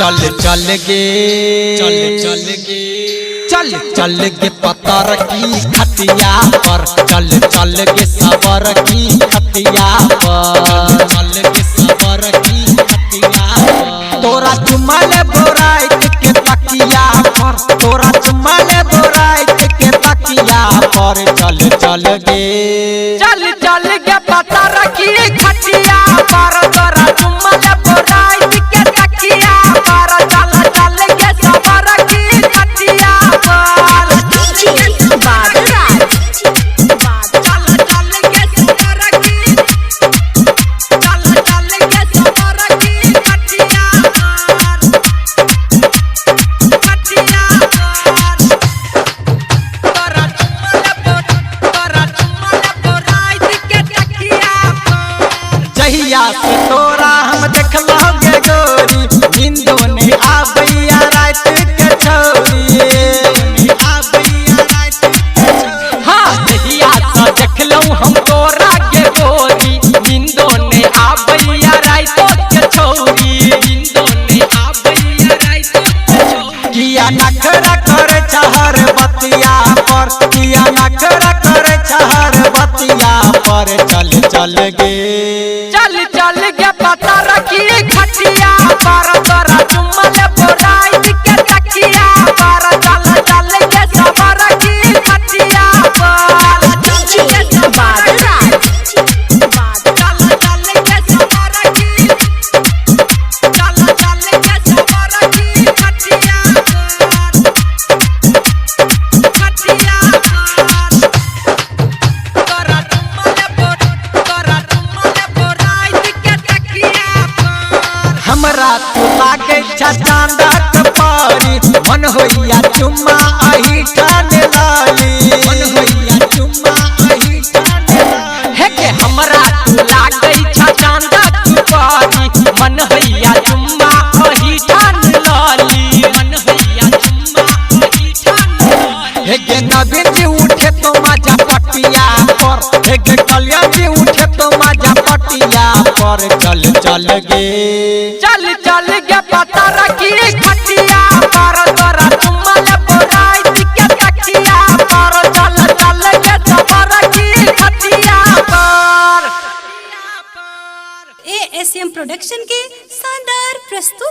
चल चल गे पतर की खटिया पर, चल चल गे सबर की खटिया पर, चल गे सबर की खटिया पर। तोरा चुमल बोराइत के तकिया पर, तोरा चुमल बोराइत के तकिया पर, चल चल गे पतर की खटिया पर, तोरा चुमल बोराइत के तकिया पर, चल चल गे सबर की खटिया पर। जहिया से तोरा हम देखलोगे गोरी, नींदो ने आबैया रात के छोरी, आबैया रात के छोरी। हाँ जहिया से देखलौ हम तोरा के गोरी, नींदो ने आबैया रात के छोरी, नींदो ने आबैया रात के छोरी। किया नखरा कर चहर बतिया पर, किया नखरा कर चहर बतिया पर, चल चल गे पतर की खटिया पर, तोरा चुमल बोराइत के तकिया पर, चल चल गे सबर की खटिया पर। चल चल गे सबर की, चल चल गे सबर की खटिया पर, खटिया पर। तोरा चुमल बोराइत के तकिया पर। हमरा तू लागे चांदक पारी, मन होइया चुम्मा आही ठान लाली, मन होइया चुम्मा आही ठान लाली। हे के हमरा तू लागै छ चांदक पारी, मन हैया चुम्मा अही ठान लाली, मन हैया चुम्मा अही ठान लाली। हे गे नवीन जी उठे तो मजा पटिया पर, हे गे कल्याण जी उठे तो मजा पटिया पर, चल चल गे पतर की खटिया पर, तोरा चुमल बोराइत के तकिया पर, चल चल गे सबर की खटिया पर। ASM प्रोडक्शन के शानदार प्रस्तुति।